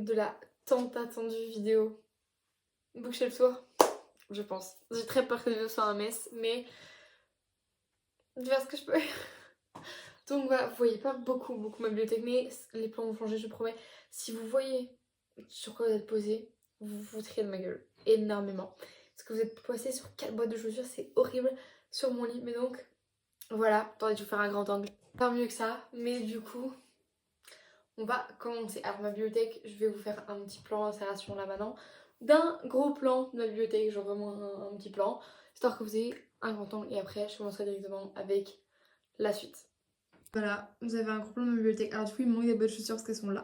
de la tant attendue vidéo Bookshelf Tour, je pense. J'ai très peur que la vidéo soit un mess, mais je vais faire ce que je peux. Donc voilà, vous voyez pas beaucoup ma bibliothèque, mais les plans vont changer, je promets. Si vous voyez sur quoi vous êtes posé, vous vous foutriez de ma gueule énormément. Parce que vous êtes posé sur 4 boîtes de chaussures, c'est horrible sur mon lit. Mais donc, voilà, attendez, je vais vous faire un grand angle. Pas mieux que ça, mais du coup, on va commencer. Alors ma bibliothèque, je vais vous faire un petit plan d'installation là maintenant. D'un gros plan de ma bibliothèque, genre vraiment un petit plan. Histoire que vous ayez un grand angle et après je commencerai directement avec la suite. Voilà, vous avez un gros plan de ma bibliothèque. Alors du coup il me manque des bonnes chaussures parce qu'elles sont là.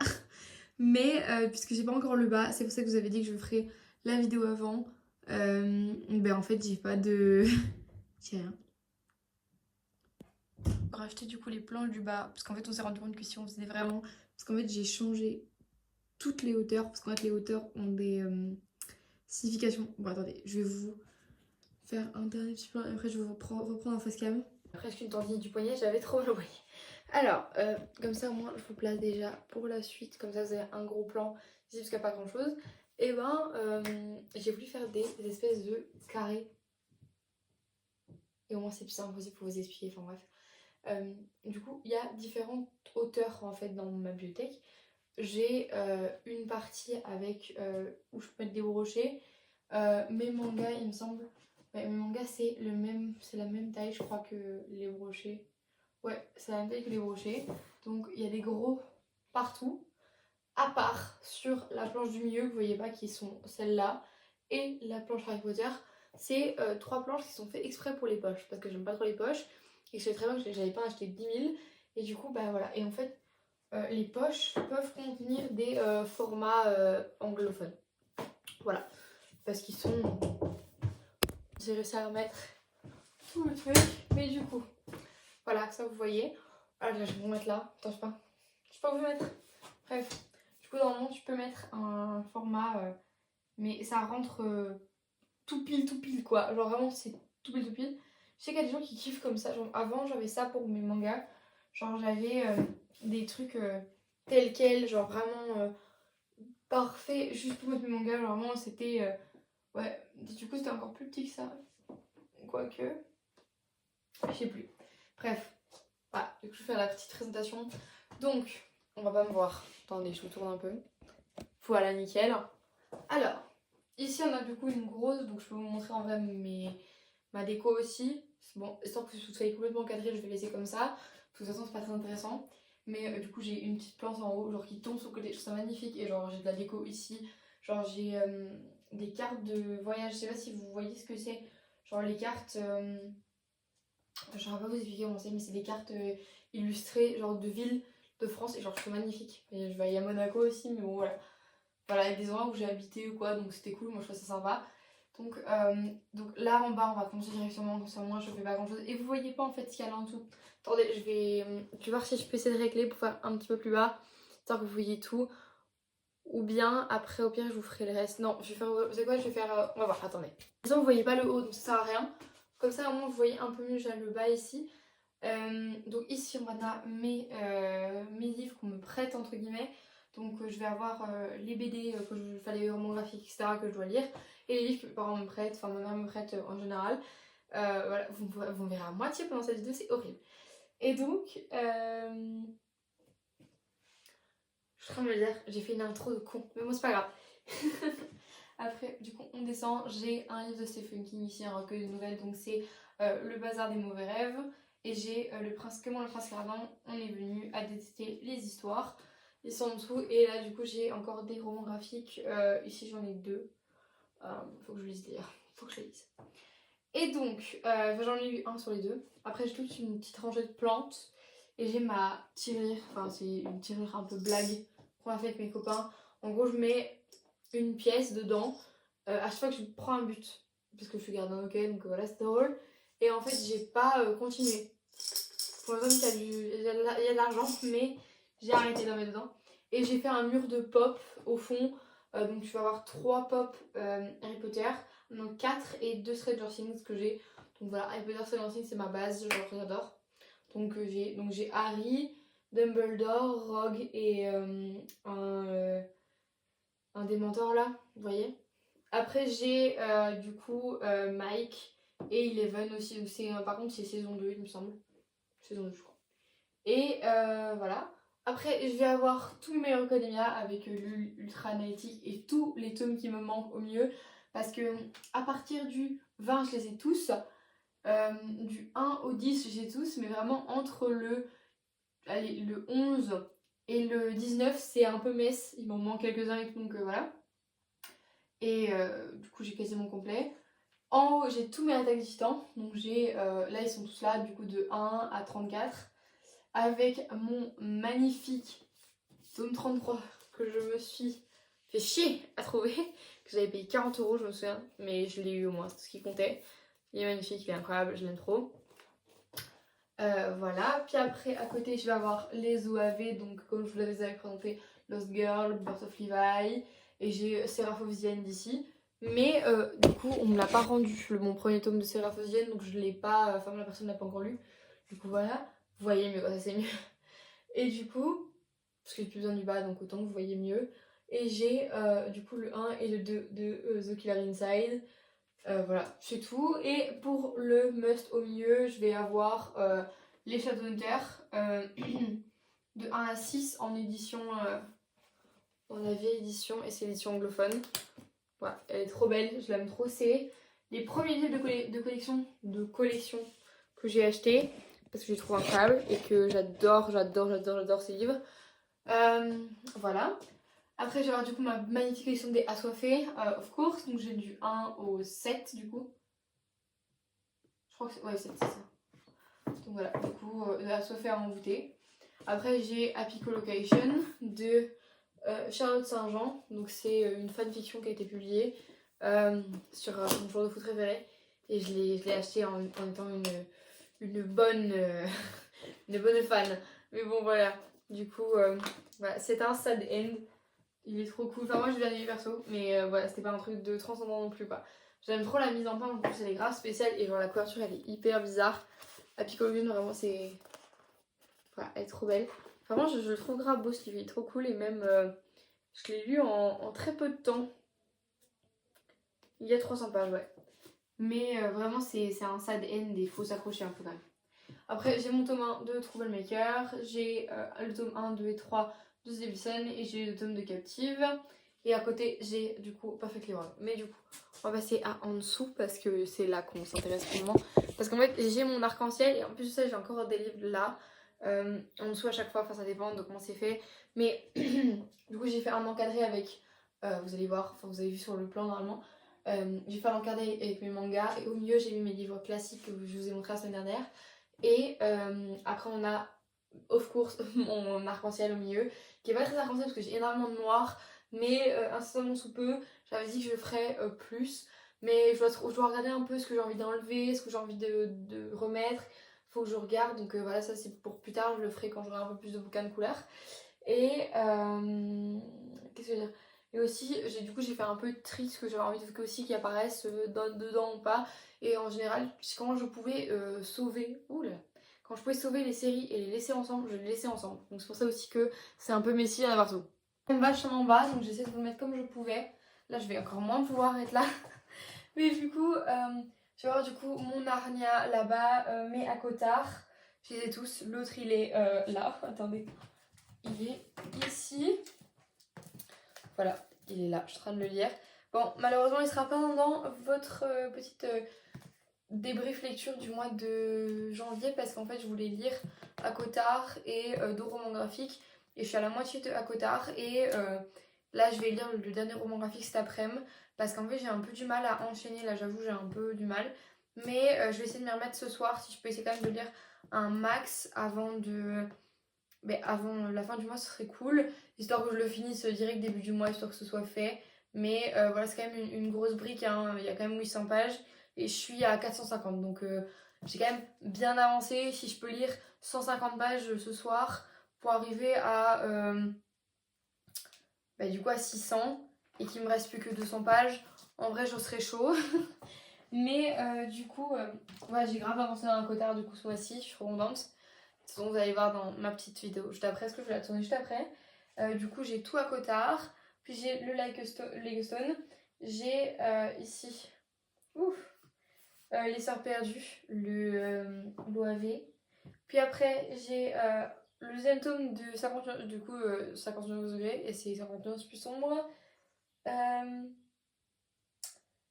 Mais puisque j'ai pas encore le bas, c'est pour ça que je vous avais dit que je ferais la vidéo avant. Ben en fait j'ai pas de... j'ai rien. Racheter du coup les planches du bas parce qu'en fait on s'est rendu compte que si on faisait vraiment... Parce qu'en fait j'ai changé toutes les hauteurs parce qu'en fait les hauteurs ont des significations. Bon attendez, je vais vous faire un dernier petit plan et après je vais vous reprendre en face cam. Presque une tendinite du poignet, j'avais trop mal au poignet. Alors, comme ça, moi, je vous place déjà pour la suite. Comme ça, vous avez un gros plan ici, parce qu'il n'y a pas grand-chose. Et ben, j'ai voulu faire des espèces de carrés. Et au moins, c'est plus simple aussi pour vous expliquer. Enfin, bref. Du coup, il y a différentes hauteurs, en fait, dans ma bibliothèque. J'ai une partie avec où je peux mettre des brochets. Mes mangas, il me semble... Ouais, mes mangas, c'est la même taille, je crois, que les brochets. Ouais, c'est la même taille que les brochets. Donc il y a des gros partout, à part sur la planche du milieu que vous voyez pas qui sont celles-là et la planche Harry Potter. C'est 3 planches qui sont faites exprès pour les poches parce que j'aime pas trop les poches et je sais très bien que j'avais pas acheté 10 000 et du coup bah voilà. Et en fait les poches peuvent contenir des formats anglophones. Voilà, parce qu'ils sont... J'ai réussi à remettre tout le truc, mais du coup voilà, ça vous voyez. Ah là je vais vous mettre là, attends je sais pas. Je peux vous mettre. Bref, du coup normalement tu peux mettre un format, mais ça rentre tout pile quoi. Genre vraiment c'est tout pile. Je sais qu'il y a des gens qui kiffent comme ça. Genre avant j'avais ça pour mes mangas. Genre j'avais des trucs tels quels, genre vraiment parfait juste pour mettre mes mangas. Genre vraiment c'était... ouais, du coup c'était encore plus petit que ça. Quoique, je sais plus. Bref, voilà, du coup je vais faire la petite présentation. Donc, on va pas me voir. Attendez, je vous tourne un peu. Voilà, nickel. Alors, ici on a du coup une grosse, donc je peux vous montrer en vrai ma déco aussi. Bon, histoire que vous soyez complètement cadré, je vais laisser comme ça. De toute façon, c'est pas très intéressant. Mais du coup, j'ai une petite plante en haut, genre qui tombe sur le côté. Je trouve ça magnifique. Et genre, j'ai de la déco ici. Genre, j'ai des cartes de voyage. Je sais pas si vous voyez ce que c'est. Genre, les cartes. Je ne saurais pas vous expliquer comment c'est, mais c'est des cartes illustrées, genre de villes de France. Et genre, je trouve magnifique. Et je vais aller à Monaco aussi, mais bon, voilà. Voilà, avec des endroits où j'ai habité ou quoi, donc c'était cool, moi je trouve ça sympa. Donc là en bas, on va commencer directement, comme ça moi je fais pas grand chose. Et vous voyez pas en fait ce qu'il y a là en dessous. Attendez, je vais voir si je peux essayer de régler pour faire un petit peu plus bas, histoire que vous voyez tout. Ou bien après, au pire, je vous ferai le reste. Non, je vais faire. Vous savez quoi, je vais faire. On va voir, attendez. De toute façon, vous voyez pas le haut, donc ça sert à rien. Comme ça, au moins, vous voyez un peu mieux, j'ai le bas ici. Donc ici, on a mes livres qu'on me prête, entre guillemets. Donc je vais avoir les BD que je fais, les romans graphiques, etc. que je dois lire. Et les livres que mes parents me prêtent, enfin ma mère me prête en général. Voilà, vous me verrez à moitié pendant cette vidéo, c'est horrible. Et donc, je suis en train de me dire, j'ai fait une intro de con, mais bon c'est pas grave. Après, du coup, on descend. J'ai un livre de Stephen King ici, un recueil de nouvelles, donc c'est Le Bazar des mauvais rêves. Et j'ai le prince Cardin, on est venu à détester les histoires. Ils sont en dessous. Et là, du coup, j'ai encore des romans graphiques. Ici, j'en ai 2. Faut que je lise lire. Faut que je les lise. Et donc, j'en ai eu un sur les 2. Après, j'ai toute une petite rangée de plantes. Et j'ai ma tirelire. Enfin, c'est une tirelire un peu blague qu'on a fait avec mes copains. En gros, je mets une pièce dedans à chaque fois que je prends un but. Parce que je suis gardien hockey, donc voilà, c'est drôle. Et en fait, j'ai pas continué. Pour l'instant, il y a de l'argent, mais j'ai arrêté d'en mettre dedans. Et j'ai fait un mur de pop au fond. Donc, tu vas avoir 3 pop Harry Potter, donc 4 et 2 Stranger Things que j'ai. Donc voilà, Harry Potter, Stranger Things, c'est ma base, genre j'adore. Donc j'ai Harry, Dumbledore, Rogue et un. un des mentors là, vous voyez. Après j'ai du coup Mike et Eleven aussi, par contre c'est saison 2 il me semble. Saison 2 je crois. Et voilà. Après je vais avoir tout My Hero Academia avec l'Ultra Analytique et tous les tomes qui me manquent au milieu. Parce que à partir du 20 je les ai tous. Du 1 au 10 j'ai tous, mais vraiment entre le 11 et le 19 c'est un peu mess, il m'en manque quelques-uns donc voilà. Et du coup j'ai quasiment complet. En haut j'ai tous mes attaques titans, donc j'ai, là ils sont tous là du coup de 1 à 34. Avec mon magnifique tome 33 que je me suis fait chier à trouver, que j'avais payé 40 € je me souviens, mais je l'ai eu au moins, c'est ce qui comptait. Il est magnifique, il est incroyable, je l'aime trop. Voilà, puis après à côté je vais avoir les OAV, donc comme je vous l'avais présenté, Lost Girl, Birth of Levi, et j'ai Seraph of the End d'ici. Mais du coup on me l'a pas rendu, mon premier tome de Seraph of the End, donc je l'ai pas, enfin la personne n'a pas encore lu. Du coup voilà, vous voyez mieux, ça c'est mieux. Et du coup, parce que j'ai plus besoin du bas, donc autant que vous voyez mieux. Et j'ai du coup le 1 et le 2 de The Killer Inside. Voilà, c'est tout. Et pour le must au milieu, je vais avoir les Shadowhunter de 1 à 6 en édition, dans la vieille édition, et c'est l'édition anglophone. Voilà, elle est trop belle, je l'aime trop. C'est les premiers livres de collection que j'ai acheté parce que je les trouve incroyables et que j'adore ces livres. Voilà. Après, je vais avoir du coup ma magnifique collection des Assoiffés, of course. Donc j'ai du 1 au 7 du coup. Je crois que c'est. Ouais, 7, c'est ça. Donc voilà, du coup, Assoiffés à envoûter. Après, j'ai Happy Collocation de Charlotte Saint-Jean. Donc c'est une fanfiction qui a été publiée sur mon joueur de foot préféré. Et je l'ai acheté en étant une bonne, une bonne fan. Mais bon, voilà. Du coup, voilà, c'est un sad end. Il est trop cool. Enfin, moi, je l'ai aimé perso. Mais voilà, c'était pas un truc de transcendant non plus, quoi. J'aime trop la mise en page. En plus, elle est grave spéciale. Et genre, la couverture, elle est hyper bizarre. La Piccolo, vraiment, c'est. Voilà, elle est trop belle. Vraiment, je le trouve grave beau ce livre. Il est trop cool. Et même, je l'ai lu en très peu de temps. Il y a 300 pages, ouais. Mais vraiment, c'est un sad end. Et il faut s'accrocher un peu quand même. Après, j'ai mon tome 1 de Troublemaker, j'ai le tome 1, 2 et 3 de The Wilson et j'ai le tome de Captive. Et à côté, j'ai du coup Perfectly Wrong. Mais du coup, on va passer à en dessous parce que c'est là qu'on s'intéresse vraiment. Parce qu'en fait, j'ai mon arc-en-ciel et en plus de ça, j'ai encore des livres là. En dessous à chaque fois, enfin ça dépend de comment c'est fait. Mais du coup, j'ai fait un encadré avec, vous allez voir, enfin vous avez vu sur le plan normalement. J'ai fait un encadré avec mes mangas et au milieu, j'ai mis mes livres classiques que je vous ai montré la semaine dernière. Et après on a of course mon arc-en-ciel au milieu qui est pas très arc-en-ciel parce que j'ai énormément de noir, mais incessamment sous peu j'avais dit que je ferais plus, mais je dois regarder un peu ce que j'ai envie d'enlever, ce que j'ai envie de remettre. Faut que je regarde, donc voilà, ça c'est pour plus tard, je le ferai quand j'aurai un peu plus de bouquins de couleurs. Et qu'est-ce que je veux dire, et aussi j'ai fait un peu de tri, ce que j'avais envie de aussi qui apparaissent dedans ou pas. Et en général, quand je pouvais sauver, quand je pouvais sauver les séries et les laisser ensemble, je les laissais ensemble. Donc c'est pour ça aussi que c'est un peu messy à partout. On va en bas, donc j'essaie de vous mettre comme je pouvais. Là, je vais encore moins pouvoir être là. Mais du coup, je vais avoir du coup mon Narnia là-bas, mes Akotars. Je les ai tous. L'autre, il est là. Attendez. Il est ici. Voilà, il est là. Je suis en train de le lire. Bon, malheureusement, il sera pas dans votre petite débrief lecture du mois de janvier parce qu'en fait, je voulais lire Akotar et deux romans graphiques. Et je suis à la moitié de Akotar et là, je vais lire le dernier roman graphique cet après-midi parce qu'en fait, j'ai un peu du mal à enchaîner. Là, j'avoue, j'ai un peu du mal. Mais je vais essayer de m'y remettre ce soir si je peux essayer quand même de lire un max avant de... Mais avant la fin du mois, ce serait cool, histoire que je le finisse direct début du mois, histoire que ce soit fait. Mais voilà, c'est quand même une grosse brique, hein. Il y a quand même 800 pages et je suis à 450. Donc j'ai quand même bien avancé. Si je peux lire 150 pages ce soir pour arriver à du coup à 600 et qu'il me reste plus que 200 pages, en vrai, je serais chaud. Mais du coup, ouais, j'ai grave avancé dans un cotard du coup ce mois-ci, je suis trop contente. De toute façon, vous allez voir dans ma petite vidéo juste après, est-ce que je vais la tourner juste après. Du coup, j'ai tout à cotard. Puis j'ai le Lego Stone. J'ai ici les Sœurs Perdues, l'OAV. Puis après, j'ai le deuxième tome de 50, du coup, 59 degrés, et c'est 51 plus sombre.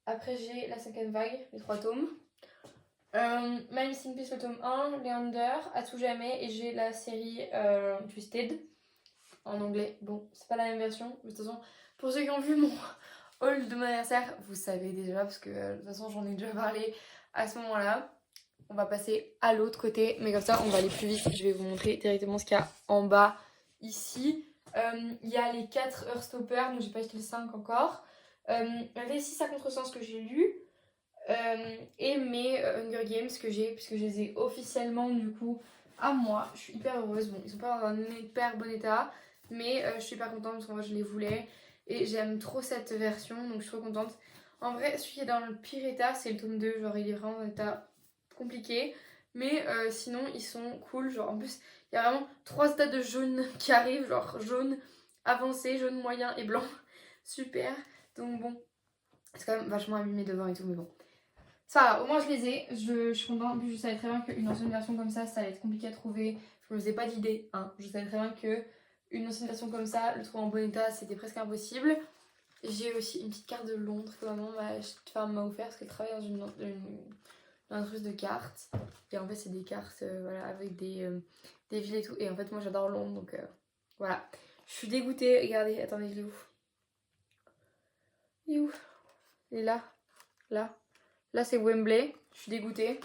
Après, j'ai la cinquième vague, les 3 tomes. My Missing Piece, le tome 1, Leander, À tout jamais, et j'ai la série Twisted, en anglais. Bon, c'est pas la même version, mais de toute façon, pour ceux qui ont vu mon haul de mon anniversaire, vous savez déjà, parce que de toute façon, j'en ai déjà parlé à ce moment-là. On va passer à l'autre côté, mais comme ça, on va aller plus vite. Je vais vous montrer directement ce qu'il y a en bas, ici. Il y a les 4 Heartstopper, donc j'ai pas acheté le 5 encore. Les 6 à contresens que j'ai lu. Et mes Hunger Games que j'ai, puisque je les ai officiellement du coup à moi. Je suis hyper heureuse. Bon, ils sont pas dans un hyper bon état, mais je suis hyper contente parce que moi je les voulais. Et j'aime trop cette version, donc je suis trop contente. En vrai, celui qui est dans le pire état, c'est le tome 2. Genre, il est vraiment dans un état compliqué. Mais sinon, ils sont cool. Genre, en plus, il y a vraiment 3 états de jaune qui arrivent. Genre, jaune avancé, jaune moyen et blanc. Super. Donc bon, c'est quand même vachement abîmé devant et tout, mais bon. Ça va, au moins je les ai, je suis contente. En plus, je savais très bien qu'une ancienne version comme ça allait être compliqué à trouver. Je me faisais pas d'idée, hein. Je savais très bien qu'une ancienne version comme ça, le trouver en bon état, c'était presque impossible. J'ai aussi une petite carte de Londres que maman m'a offert parce qu'elle travaille dans une entreprise de cartes. Et en fait, c'est des cartes voilà, avec des villes et tout. Et en fait, moi j'adore Londres, donc voilà. Je suis dégoûtée. Regardez, attendez, il est où? Il est où? Il est là. Là. Là, c'est Wembley. Je suis dégoûtée.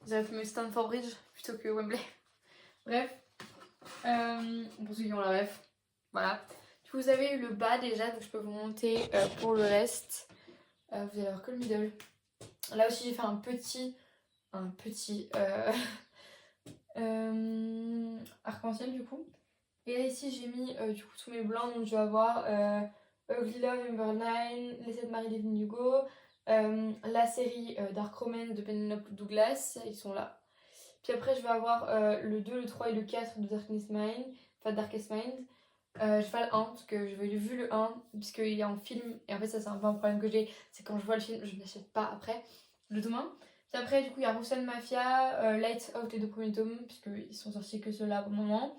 J'aurais pu mettre Stamford Bridge plutôt que Wembley. Bref. Pour ceux qui ont la ref. Voilà. Du coup, vous avez eu le bas déjà, donc je peux vous monter pour le reste. Vous allez avoir que le middle. Là aussi, j'ai fait un petit arc-en-ciel du coup. Et là, ici, j'ai mis du coup tous mes blancs. Donc, je vais avoir Ugly Love, Number 9, Les 7 maris d'Evelyn Hugo, la série Dark Romance de Penelope Douglas, ils sont là. Puis après, je vais avoir le 2, le 3 et le 4 de Darkest Mind. Je vais faire le 1 parce que j'avais vu le 1 puisqu'il est en film. Et en fait, ça, c'est un peu un problème que j'ai. C'est quand je vois le film, je ne l'achète pas après le tome 1. Puis après, du coup, il y a Russell Mafia, Lights Out, les 2 premiers tomes, puisqu'ils sont sortis que ceux-là pour le moment.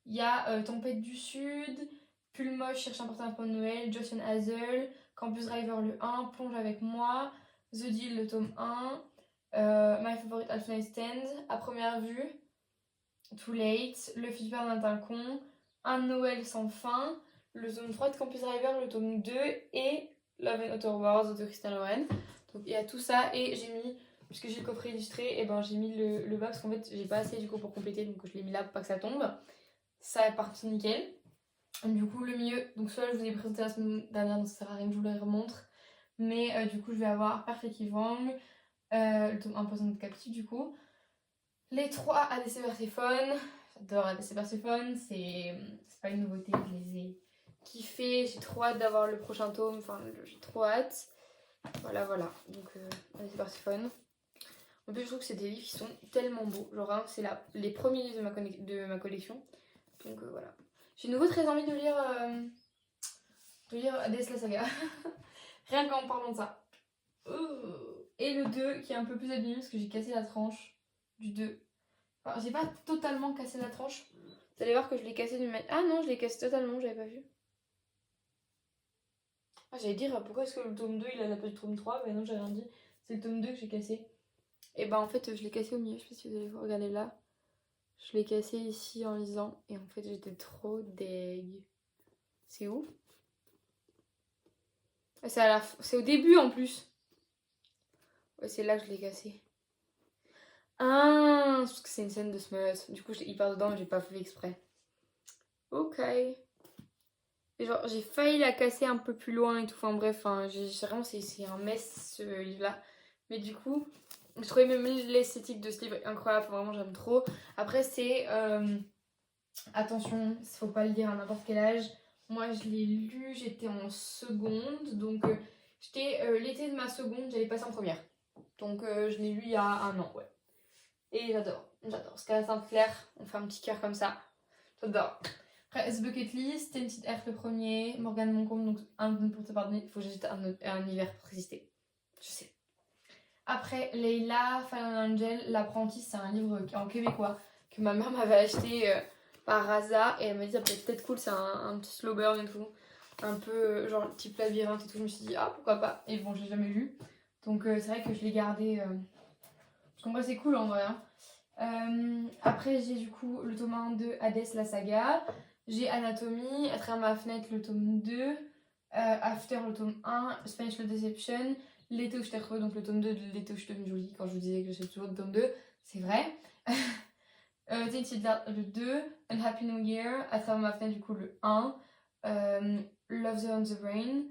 Il y a Tempête du Sud, Pull Moche, Cherche un portable pour Noël, Josh and Hazel, Campus Driver le 1, Plonge avec moi, The Deal le tome 1, My Favorite Half Night Stand, À première vue, Too Late, Le Flipper d'un Tacon, Un Noël sans fin, le tome 3 de Campus Driver, le tome 2 et Love and Outer Wars de Christian Loren. Donc il y a tout ça et j'ai mis, puisque j'ai le coffret illustré, et ben j'ai mis le bas parce qu'en fait j'ai pas assez du coup pour compléter, donc je l'ai mis là pour pas que ça tombe. Ça est parti nickel. Du coup, le milieu, donc celui-là je vous ai présenté la semaine dernière, donc ça sert à rien que je vous le remontre. Mais du coup, je vais avoir Perfect Wrong, le tome 1 Poison de Captive du coup. Les 3 ADC Perséphone. J'adore ADC Perséphone, c'est pas une nouveauté, je les ai kiffés. J'ai trop hâte d'avoir le prochain tome, enfin j'ai trop hâte. Voilà, donc ADC Perséphone. En plus, je trouve que c'est des livres qui sont tellement beaux. Genre, hein, c'est les premiers livres de ma collection. Donc voilà. J'ai de nouveau très envie de lire Hades la saga. Rien qu'en parlant de ça. Et le 2 qui est un peu plus abîmé parce que j'ai cassé la tranche du 2. Enfin, j'ai pas totalement cassé la tranche. Vous allez voir que je l'ai cassé d'une manière. Ah non, je l'ai cassé totalement, j'avais pas vu. Ah, j'allais dire pourquoi est-ce que le tome 2 il a la place du tome 3. Mais non, j'ai rien dit. C'est le tome 2 que j'ai cassé. Et bah en fait, je l'ai cassé au milieu. Je sais pas si vous allez voir. Regardez là. Je l'ai cassé ici en lisant. Et en fait, j'étais trop deg. C'est où? C'est au début en plus. Ouais, c'est là que je l'ai cassé. Ah, parce que c'est une scène de smut. Du coup, j'étais hyper dedans, mais j'ai pas fait exprès. Ok. Et genre, j'ai failli la casser un peu plus loin et tout. Enfin bref, vraiment, c'est un mess ce livre-là. Mais du coup, je trouvais même l'esthétique de ce livre incroyable. Enfin, vraiment, j'aime trop. Après, c'est. Attention, il faut pas le dire à n'importe quel âge. Moi, je l'ai lu, j'étais en seconde. Donc, j'étais l'été de ma seconde, j'allais passer en première. Donc, je l'ai lu il y a un an, ouais. Et j'adore. Scarlet Sainte-Claire, on fait un petit cœur comme ça. J'adore. Après, The Bucket List, Tainted Earth le premier, Morgane Moncombe, donc un pour te pardonner, il faut que j'ajoute un hiver pour résister. Je sais. Après, Leila, Fallen Angel, L'apprenti, c'est un livre en québécois que ma mère m'avait acheté par hasard et elle m'a dit, ça peut être peut-être cool, c'est un petit slow burn et tout. Un peu genre type labyrinthe et tout. Je me suis dit, ah pourquoi pas. Et bon, je l'ai jamais lu. Donc c'est vrai que je l'ai gardé. Parce qu'en vrai, c'est cool en vrai. Hein. Après, j'ai du coup le tome 1 de Hades, la saga. J'ai Anatomie, À travers ma fenêtre, le tome 2. After, le tome 1. Spanish Love Deception. L'été où je t'ai retrouvé, donc le tome 2 de L'été où je suis devenue jolie. Quand je vous disais que j'ai toujours le tome 2, c'est vrai. Tainted Dark, le 2. Unhappy New Year, À travers ma fenêtre, du coup, le 1. Love the on the Brain.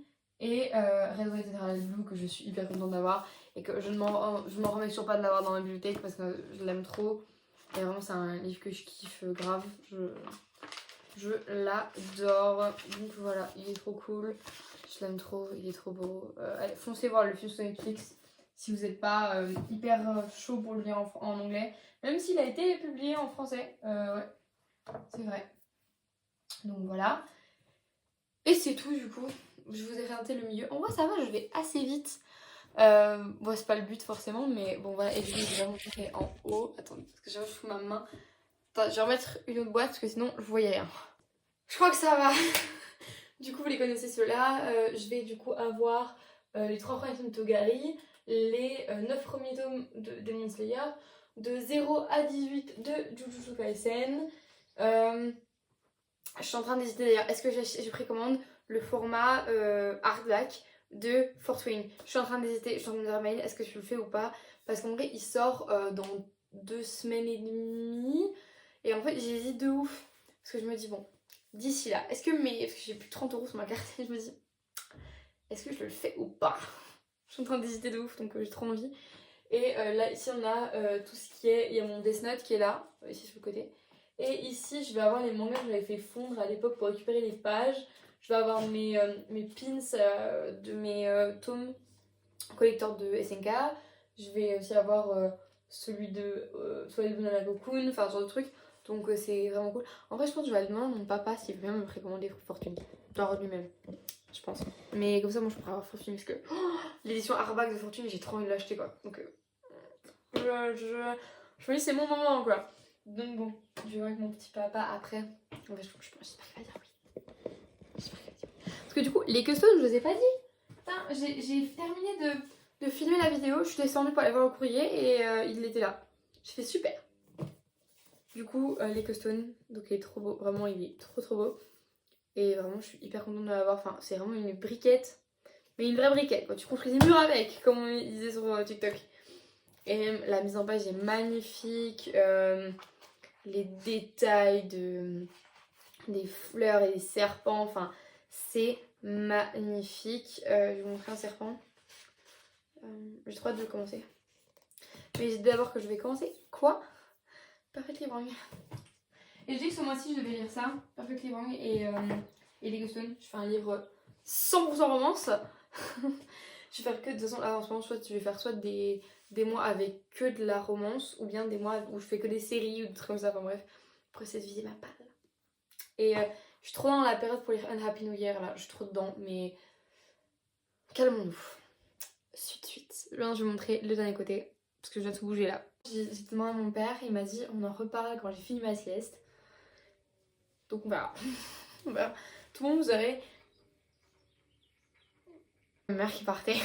Et Red, White, Eternal Blue, que je suis hyper contente d'avoir. Et que je ne m'en remets toujours pas de l'avoir dans ma bibliothèque parce que je l'aime trop. Et vraiment, c'est un livre que je kiffe grave. Je l'adore. Donc voilà, il est trop cool. Je l'aime trop, il est trop beau. Allez, foncez voir le film sur Netflix si vous n'êtes pas hyper chaud pour le lire en anglais. Même s'il a été publié en français. Ouais, c'est vrai. Donc voilà. Et c'est tout du coup. Je vous ai présenté le milieu. En vrai, ça va, je vais assez vite. Bon, c'est pas le but forcément, mais bon, voilà. Et je vais vraiment montrer en haut. Attendez, parce que j'ai fous ma main. Attends, je vais remettre une autre boîte parce que sinon, je voyais rien. Je crois que ça va. Du coup, vous les connaissez ceux-là. Je vais du coup avoir les 3 premiers tomes de Togari, les 9 premiers tomes de Demon Slayer, de 0 à 18 de Jujutsu Kaisen. Je suis en train d'hésiter d'ailleurs. Est-ce que je précommande le format hardback de Fort Wing? Je suis en train d'hésiter. Je suis en train de dire mail. Est-ce que je le fais ou pas? Parce qu'en vrai, il sort dans 2 semaines et demie. Et en fait, j'hésite de ouf. Parce que je me dis, bon, d'ici là, est-ce que parce que j'ai plus de 30 € sur ma carte. Et je me dis, est-ce que je le fais ou pas? Je suis en train d'hésiter de ouf, donc j'ai trop envie. Et là, ici, on a tout ce qui est. Il y a mon Death Note qui est là, ici sur le côté. Et ici, je vais avoir les mangas que j'avais fait fondre à l'époque pour récupérer les pages. Je vais avoir mes pins de mes tomes collector de SNK. Je vais aussi avoir celui de Twilight Banana Cocoon, enfin ce genre de trucs. Donc c'est vraiment cool. En vrai, je pense que je vais aller demander à mon papa s'il veut bien me précommander Fortune. Genre lui-même, je pense. Mais comme ça, moi je pourrais avoir Fortune parce que l'édition hardback de Fortune, j'ai trop envie de l'acheter quoi. Donc je me dis, c'est mon moment quoi. Donc bon, je vais voir avec mon petit papa après. En fait, j'espère qu'il va dire oui. J'espère qu'il va dire oui. Parce que du coup, les customs, je vous ai pas dit. Putain, j'ai terminé de filmer la vidéo. Je suis descendue pour aller voir le courrier et il était là. J'ai fait super. Du coup, les customs, donc il est trop beau. Vraiment, il est trop beau. Et vraiment, je suis hyper contente de l'avoir. Enfin, c'est vraiment une briquette. Mais une vraie briquette, quoi. Tu construis des murs avec, comme on disait sur TikTok. Et même la mise en page est magnifique. Les détails des fleurs et des serpents, enfin c'est magnifique. Je vais vous montrer un serpent. J'ai trop hâte de commencer. Mais d'abord que je vais commencer. Quoi? Perfect Librang. Et je dis que ce mois-ci je devais lire ça, Perfect Librang et les Ghostone. Je fais un livre 100% romance. Je vais faire que de toute façon là en ce moment, soit je vais faire soit des mois avec que de la romance ou bien des mois où je fais que des séries ou des trucs comme ça. Enfin bref, après cette vie ma palle. Et je suis trop dans la période pour lire Unhappy New Year là, je suis trop dedans, mais calmons-nous. Suite. Maintenant je vais vous montrer le dernier côté, parce que je dois tout bouger là. J'ai demandé à mon père, il m'a dit on en reparle quand j'ai fini ma sieste. Donc on verra. On verra. Tout le monde vous aurez ma mère qui partait.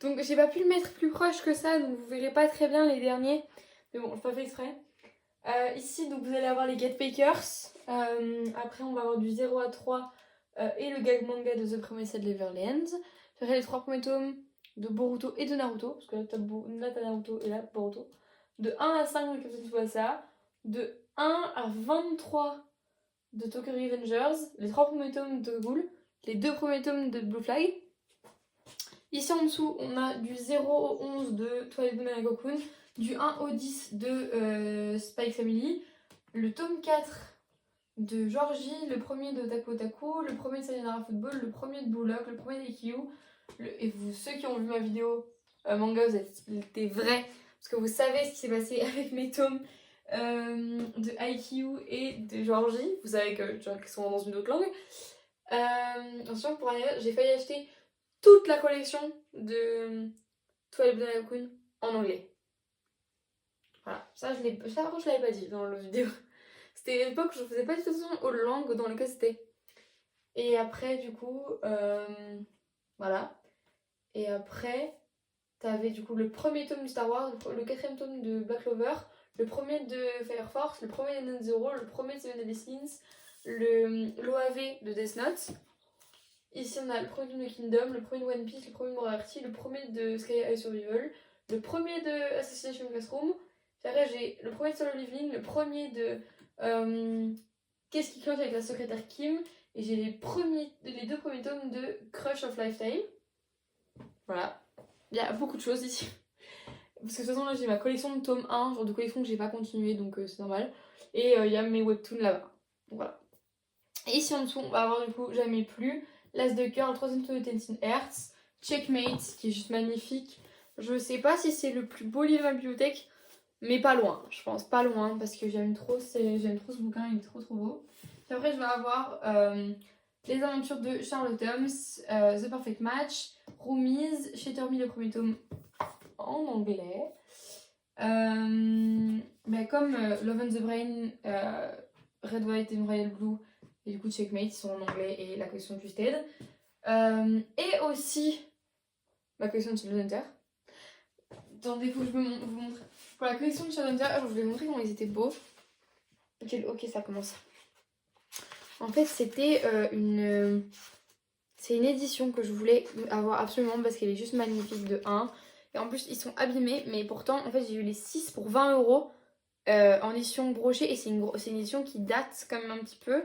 Donc j'ai pas pu le mettre plus proche que ça, donc vous verrez pas très bien les derniers. Mais bon, je pas fait exprès. Ici, donc vous allez avoir les Get Pakers. Après, on va avoir du 0 à 3 et le gag manga de The Promised Neverland. J'aurai les 3 premiers tomes de Boruto et de Naruto. Parce que là, t'as Naruto et là, Boruto. De 1 à 5 de Captain Tsubasa. De 1 à 23 de Tokyo Revengers. Les 3 premiers tomes de Ghoul. Les 2 premiers tomes de Blue Flag. Ici en dessous, on a du 0 au 11 de Twilight Banana Cocoon, du 1 au 10 de Spy Family, le tome 4 de Georgie, le premier de Otaku Otaku, le premier de Sayonara Football, le premier de Blue Lock, le premier d'Eikyu. Et vous, ceux qui ont vu ma vidéo manga, vous êtes vrais, parce que vous savez ce qui s'est passé avec mes tomes de IQ et de Georgie. Vous savez que genre, qu'ils sont dans une autre langue. Ensuite, pour anniversaire, j'ai failli acheter toute la collection de Twilight Banana Coon en anglais. Voilà, ça, par contre, je l'avais pas dit dans la vidéo. C'était à l'époque où je faisais pas de toute façon aux langues dans lesquelles c'était. Et après, du coup, voilà. Et après, t'avais du coup le premier tome de Star Wars, le quatrième tome de Black Clover, le premier de Fire Force, le premier de Net Zero, le premier de Seven Deadly Sins, l'OAV de Death Note. Ici, on a le premier de Kingdom, le premier de One Piece, le premier de Moriarty, le premier de Sky High Survival, le premier de Assassination Classroom. Après, j'ai le premier de Solo Leveling, le premier de Qu'est-ce qui cloche avec la secrétaire Kim, et j'ai les deux premiers tomes de Crush of Lifetime. Voilà. Il y a beaucoup de choses ici. Parce que de toute façon, là, j'ai ma collection de tomes 1, genre de collection que j'ai pas continué, donc c'est normal. Et il y a mes webtoons là-bas. Donc voilà. Et ici en dessous, on va avoir du coup Jamais plus, L'As de cœur, le troisième tome de Tenshin Hertz, Checkmate, qui est juste magnifique. Je sais pas si c'est le plus beau livre de ma bibliothèque, mais pas loin, je pense, pas loin, parce que j'aime trop ce bouquin, il est trop beau. Puis après, je vais avoir Les aventures de Sherlock Holmes, The Perfect Match, Roomies, Shatter Me, le premier tome en anglais. Comme Love and the Brain, Red, White and Royal Blue, et du coup Checkmate, ils sont en anglais, et la collection Twisted. Et aussi ma collection de Shadowhunter. Attendez, faut que je vous montre. Pour la collection de Shadowhunter, je voulais vous montrer comment ils étaient beaux. Ok, ça commence. En fait, c'était c'est une édition que je voulais avoir absolument parce qu'elle est juste magnifique de 1. Et en plus, ils sont abîmés, mais pourtant, en fait, j'ai eu les 6 pour 20€ en édition brochée. Et c'est une édition qui date quand même un petit peu.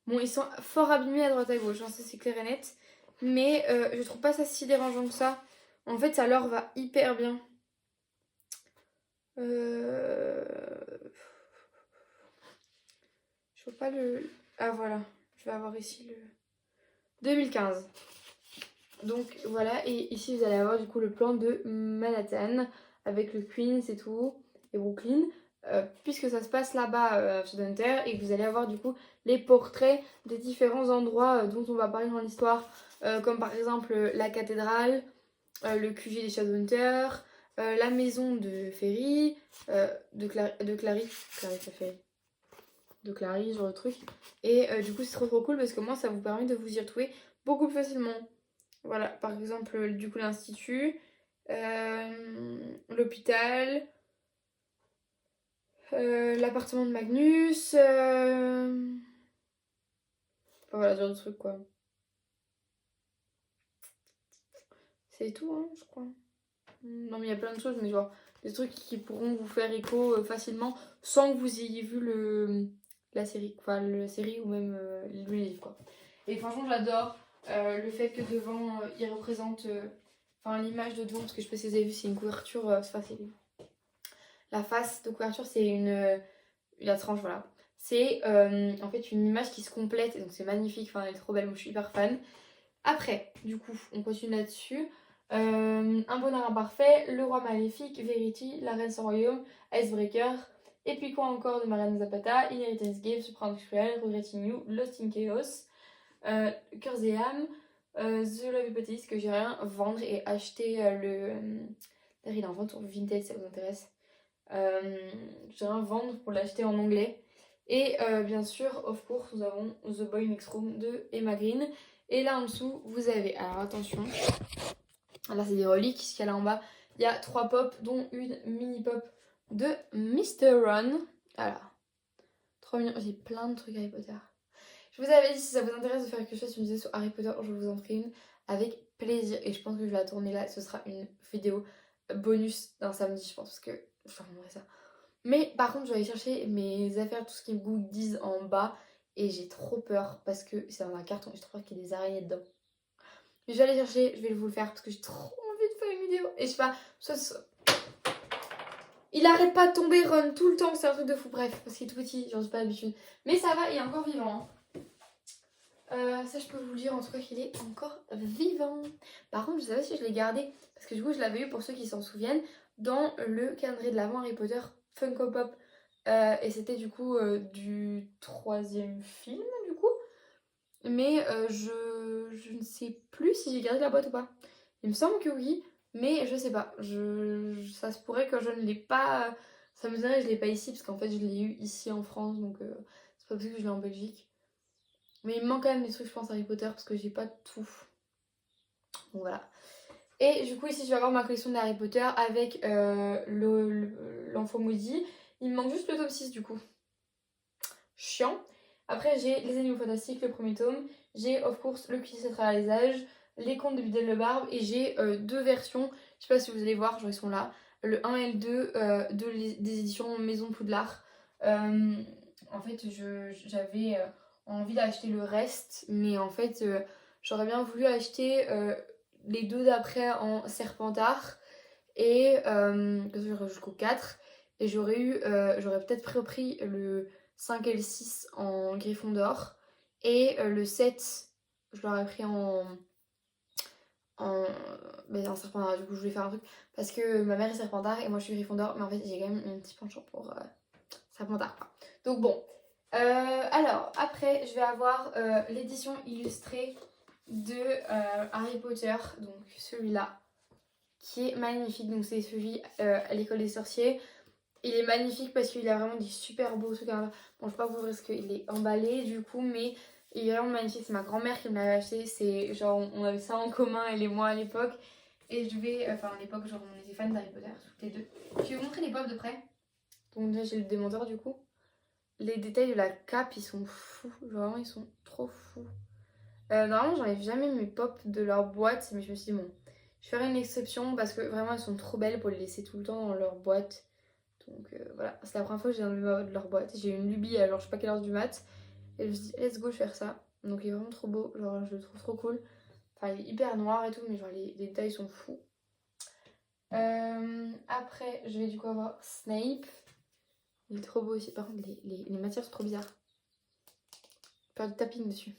Bon, ils sont fort abîmés à droite à gauche, hein, ça c'est clair et net. Mais je trouve pas ça si dérangeant que ça. En fait, ça leur va hyper bien. Je vois pas le... Ah voilà, je vais avoir ici le 2015. Donc voilà, et ici vous allez avoir du coup le plan de Manhattan avec le Queens et tout, et Brooklyn. Puisque ça se passe là-bas chez Shadowhunter, et que vous allez avoir du coup les portraits des différents endroits dont on va parler dans l'histoire, comme par exemple la cathédrale, le QG des Shadowhunters, la maison de Ferry, de Clary, ça fait de Clary, genre de truc. Et du coup c'est trop cool parce que moi ça vous permet de vous y retrouver beaucoup plus facilement. Voilà, par exemple du coup l'institut, l'hôpital, l'appartement de Magnus, enfin, voilà, ce genre de trucs quoi. C'est tout, hein, je crois. Non, mais il y a plein de choses, mais genre des trucs qui pourront vous faire écho facilement sans que vous ayez vu la série, enfin la série ou même le livre quoi. Et franchement, j'adore le fait que devant il représente, enfin l'image de devant, parce que je sais pas si vous avez vu, c'est une couverture, enfin c'est la face de couverture, c'est la tranche, voilà. C'est en fait une image qui se complète, et donc c'est magnifique, enfin elle est trop belle, moi je suis hyper fan. Après, du coup, on continue là-dessus. Un bonheur imparfait, Le roi maléfique, Verity, La reine sans royaume, Icebreaker, et puis quoi encore de Mariana Zapata, Inheritance Game, Surprenant Cruel, Regretting You, Lost in Chaos, Cœurs et âmes, The Love Hypothesis, que j'ai rien vendre et acheter d'ailleurs il est en vente sur Vinted, ça vous intéresse. J'ai rien vendre pour l'acheter en anglais. Et bien sûr, of course, nous avons The Boy Next Room de Emma Green. Et là en dessous, vous avez, alors attention, là c'est des reliques, ce qu'il y a là en bas, il y a 3 pops, dont une mini pop de Mr. Ron. Voilà, trop mignon, j'ai plein de trucs Harry Potter. Je vous avais dit, si ça vous intéresse de faire quelque chose, une vidéo sur Harry Potter, je vous en ferai une avec plaisir. Et je pense que je vais la tourner là, ce sera une vidéo bonus d'un samedi, je pense, parce que je filmerai ça. Mais par contre, je vais aller chercher mes affaires, tout ce qui est goodies en bas. Et j'ai trop peur parce que c'est dans un carton et j'ai trop peur qu'il y ait des araignées dedans. Mais je vais aller chercher, je vais vous le faire parce que j'ai trop envie de faire une vidéo. Et je sais pas, il arrête pas de tomber, Ron, tout le temps, c'est un truc de fou. Bref, parce qu'il est tout petit, j'en suis pas d'habitude. Mais ça va, il est encore vivant. Ça, je peux vous le dire en tout cas qu'il est encore vivant. Par contre, je sais pas si je l'ai gardé parce que du coup, je l'avais eu pour ceux qui s'en souviennent dans le calendrier de l'Avent Harry Potter Funko Pop. Et c'était du coup du troisième film du coup. Mais je ne sais plus si j'ai gardé la boîte ou pas. Il me semble que oui, mais je sais pas. Ça se pourrait que je ne l'ai pas. Ça me dirait que je l'ai pas ici parce qu'en fait je l'ai eu ici en France donc c'est pas possible que je l'ai en Belgique. Mais il me manque quand même des trucs, je pense, Harry Potter parce que j'ai pas tout. Donc voilà. Et du coup, ici, je vais avoir ma collection d'Harry Potter avec l'Enfant Maudit. Il me manque juste le tome 6 du coup. Chiant. Après, j'ai Les Animaux Fantastiques, le premier tome. J'ai, of course, Le Quidditch à travers les âges, Les Contes de Biddle le Barbe. Et j'ai deux versions. Je sais pas si vous allez voir, genre ils sont là. Le 1 et le 2 des éditions Maison Poudlard. En fait, j'avais envie d'acheter le reste. Mais en fait, j'aurais bien voulu acheter les deux d'après en Serpentard. Et jusqu'au 4. Et j'aurais peut-être repris le 5 et le 6 en Gryffondor. Et le 7, je l'aurais pris en, en Serpentard. Du coup, je voulais faire un truc. Parce que ma mère est Serpentard et moi je suis Gryffondor. Mais en fait, j'ai quand même un petit penchant pour Serpentard, quoi. Donc bon. Alors, après, je vais avoir l'édition illustrée de Harry Potter. Donc celui-là qui est magnifique. Donc c'est celui à l'école des sorciers. Il est magnifique parce qu'il a vraiment des super beaux trucs. Bon, je vais pas vous ouvrir parce qu'il est emballé du coup, mais il est vraiment magnifique. C'est ma grand-mère qui me l'avait acheté. C'est genre, on avait ça en commun, elle et moi à l'époque. Et à l'époque, genre, on était fans d'Harry Potter, toutes les deux. Je vais vous montrer les pop de près. Donc, déjà, j'ai le démenteur du coup. Les détails de la cape, ils sont fous. Genre, vraiment, ils sont trop fous. Normalement, j'enlève jamais mes pop de leur boîte, mais je me suis dit, bon, je ferai une exception parce que vraiment, elles sont trop belles pour les laisser tout le temps dans leur boîte. Donc voilà, c'est la première fois que j'ai enlevé de leur boîte. J'ai eu une lubie, alors je sais pas quelle heure du mat. Et je me suis dit, let's go, je vais faire ça. Donc il est vraiment trop beau, genre je le trouve trop cool. Enfin, il est hyper noir et tout, mais genre les détails sont fous. Après, je vais du coup avoir Snape. Il est trop beau aussi. Par contre, les matières sont trop bizarres. Faire du tapping dessus.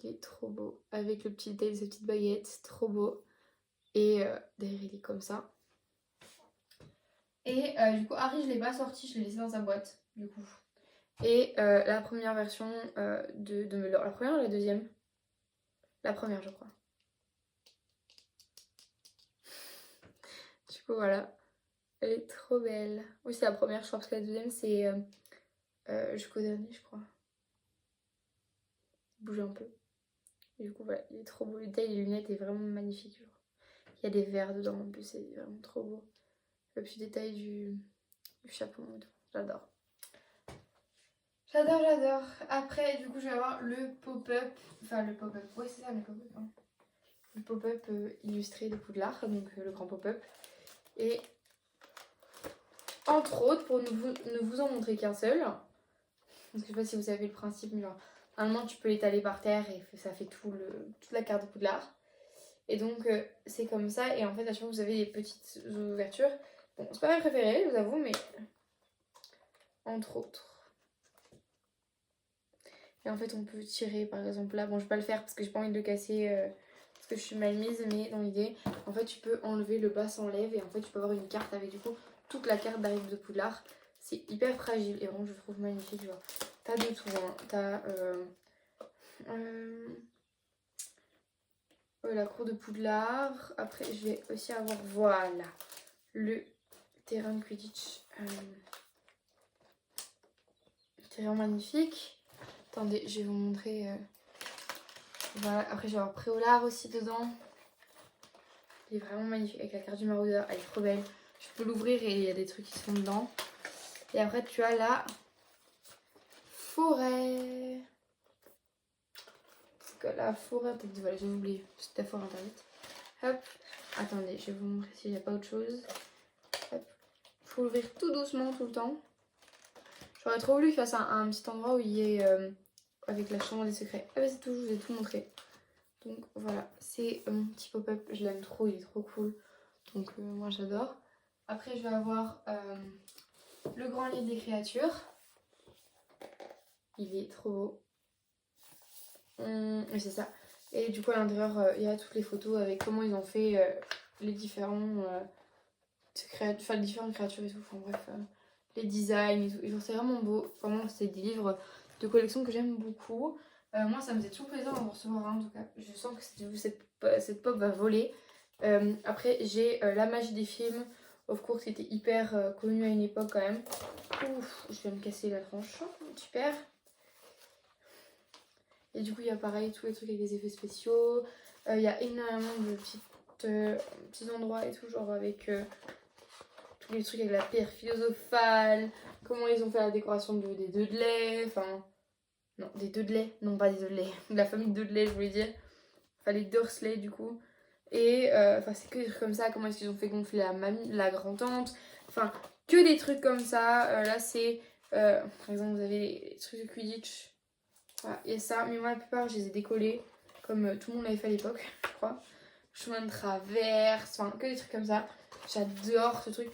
Il est trop beau. Avec le petit détail de sa petite baguette. Trop beau. Et derrière, il est comme ça. Et du coup, Harry, je l'ai pas sorti, je l'ai laissé dans sa boîte. Du coup. Et la première version de Dumbledore. La première ou la deuxième? La première, je crois. Du coup, voilà. Elle est trop belle. Oui, c'est la première, je crois, parce que la deuxième, c'est jusqu'au dernier, je crois. Bouge un peu. Et du coup, voilà, il est trop beau. Le détail des lunettes est vraiment magnifique. Genre. Il y a des verres dedans, en plus, c'est vraiment trop beau. Le petit détail du chapeau et tout. J'adore. J'adore, j'adore. Après, du coup, je vais avoir le pop-up. Enfin, le pop-up. Ouais, c'est ça, le pop-up. Hein. Le pop-up illustré de Poudlard, donc le grand pop-up. Et entre autres, pour ne vous en montrer qu'un seul, parce que je sais pas si vous savez le principe, mais genre, normalement tu peux l'étaler par terre et ça fait toute la carte de Poudlard. Et donc c'est comme ça, et en fait à chaque fois vous avez des petites ouvertures. Bon, c'est pas ma préférée, je vous avoue, mais entre autres. Et en fait on peut tirer par exemple là, bon je vais pas le faire parce que j'ai pas envie de le casser parce que je suis mal mise, mais dans l'idée, en fait tu peux enlever, le bas s'enlève et en fait tu peux avoir une carte avec du coup toute la carte d'Harry de Poudlard. C'est hyper fragile et vraiment je trouve magnifique. Genre, t'as de tout, hein. T'as la cour de Poudlard. Après je vais aussi avoir, voilà, le terrain de Quidditch. C'est vraiment magnifique. Attendez, je vais vous montrer. Voilà, après je vais avoir Préolard aussi dedans. Il est vraiment magnifique avec la carte du maraudeur, elle est trop belle. Je peux l'ouvrir et il y a des trucs qui sont dedans. Et après tu as la forêt. La forêt, peut-être, voilà, j'ai oublié, c'est la forêt internet. Hop, attendez, je vais vous montrer s'il n'y a pas autre chose. Hop, faut l'ouvrir tout doucement tout le temps. J'aurais trop voulu qu'il fasse un petit endroit où il y ait avec la chambre des secrets. Ah bah c'est tout, je vous ai tout montré. Donc voilà, c'est mon petit pop-up, je l'aime trop, il est trop cool. Donc moi j'adore. Après je vais avoir le grand livre des créatures. Il est trop beau. Oui c'est ça. Et du coup à l'intérieur il y a toutes les photos avec comment ils ont fait les différents enfin, les différentes créatures et tout. Enfin bref, les designs et tout. Et genre, c'est vraiment beau. Vraiment, c'est des livres de collection que j'aime beaucoup. Moi, ça me faisait toujours plaisir d'en recevoir un en tout cas. Je sens que cette pop va voler. Après, j'ai La magie des films, of course, qui était hyper connu à une époque quand même. Ouf, je vais me casser la tronche. Super. Et du coup, il y a pareil, tous les trucs avec des effets spéciaux. Il y a énormément de petits endroits et tout, genre avec tous les trucs avec la pierre philosophale, comment ils ont fait la décoration des Dudley, enfin... Non, des Dudley, non pas des Dudley, de la famille Dudley, je voulais dire. Enfin, les Dursley, du coup. Et, enfin, c'est que des trucs comme ça, comment est-ce qu'ils ont fait gonfler la mamie, la grand-tante. Enfin, que des trucs comme ça. Là, c'est... par exemple, vous avez les trucs de Quidditch. Voilà, il y a ça, mais moi, la plupart, je les ai décollés, comme tout le monde l'avait fait à l'époque, je crois. Chemin de traverse, enfin, que des trucs comme ça. J'adore ce truc.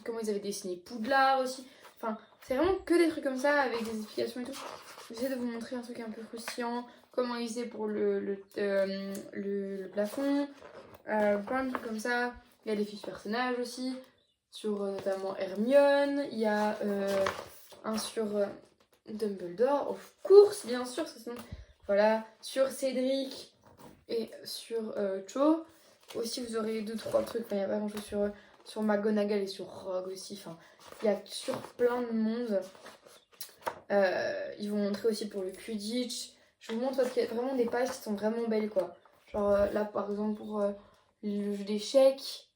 Comment ils avaient dessiné Poudlard aussi. Enfin, c'est vraiment que des trucs comme ça, avec des explications et tout. J'essaie de vous montrer un truc un peu croustillant. Comment ils faisaient pour le plafond. Plein de trucs comme ça. Il y a des fiches personnages aussi. Sur notamment Hermione. Il y a un sur Dumbledore, of course, bien sûr. Sinon, voilà. Sur Cédric et sur Cho. Aussi, vous aurez 2-3 trucs. Enfin, il y a pas grand chose sur McGonagall et sur Rogue aussi. Enfin, il y a sur plein de monde. Ils vont montrer aussi pour le Quidditch. Je vous montre parce qu'il y a vraiment des pages qui sont vraiment belles, quoi. Genre là, par exemple, pour le jeu d'échecs.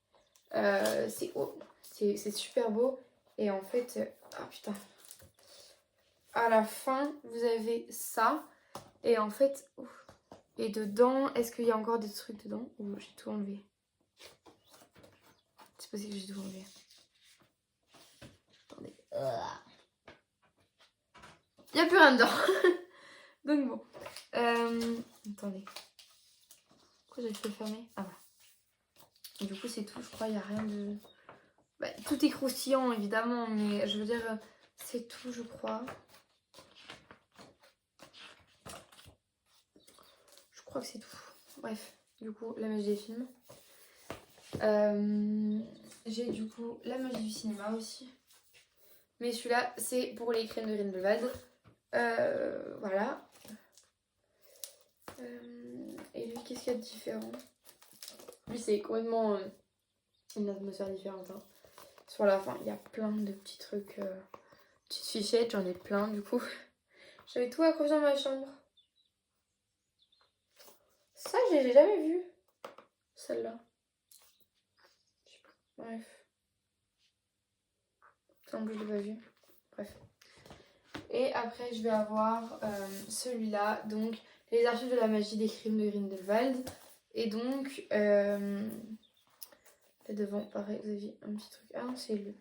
C'est super beau. Et en fait... Ah putain. À la fin, vous avez ça. Et en fait... Ouf. Et dedans, est-ce qu'il y a encore des trucs dedans? Ou j'ai tout enlevé? C'est possible que j'ai tout enlevé. Attendez. Il n'y a plus rien dedans. Donc bon. Attendez. Pourquoi j'ai fait le fermer? Ah voilà. Et du coup c'est tout, je crois, il n'y a rien de... Bah, tout est croustillant évidemment, mais je veux dire, c'est tout je crois. Je crois que c'est tout. Bref, du coup, la magie des films. J'ai du coup la magie du cinéma aussi. Mais celui-là, c'est pour les crèmes de Grindelwald. Voilà. Et lui, qu'est-ce qu'il y a de différent? Lui, c'est complètement une atmosphère différente. Hein. Sur la fin, il y a plein de petits trucs. Petites fichettes, j'en ai plein du coup. J'avais tout accroché dans ma chambre. Ça, j'ai jamais vu. Celle-là. Bref. En plus, je l'ai pas vu. Bref. Et après, je vais avoir celui-là. Donc, les archives de la magie des crimes de Grindelwald. Et donc, là devant, pareil, vous avez un petit truc. Ah non, c'est le...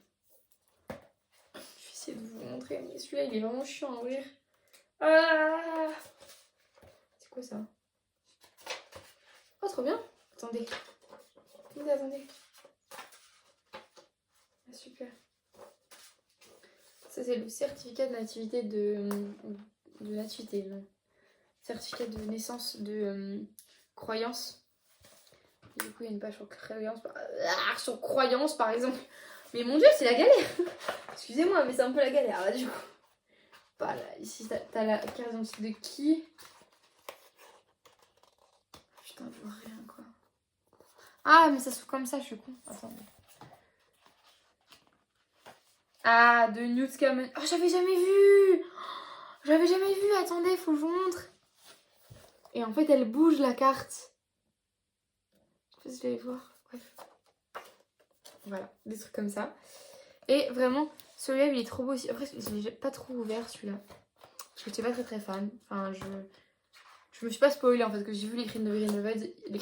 Je vais essayer de vous montrer. Mais celui-là, il est vraiment chiant à ouvrir. Ah, c'est quoi ça? Oh, trop bien. Attendez. Attendez. Ah, super. Ça, c'est le certificat de nativité de nativité, non. Certificat de naissance de croyance. Et du coup, il y a une page sur croyance, par exemple. Mais mon dieu, c'est la galère. Excusez-moi, mais c'est un peu la galère, là, du coup. Voilà, ici, t'as la carte d'identité de qui? Putain, je vois rien, quoi. Ah, mais ça s'ouvre comme ça, je suis con. Attendez. Ah, de Newt Scamander. Oh, j'avais jamais vu. J'avais jamais vu. Attendez, faut que je vous montre. Et en fait, elle bouge la carte. Je sais pas si vous allez voir. Bref. Voilà, des trucs comme ça. Et vraiment, celui-là, il est trop beau aussi. Après, je l'ai pas trop ouvert, celui-là. Parce que j'étais pas très fan. Enfin, je me suis pas spoilée en fait, que j'ai vu les crimes de Grindelwald. Les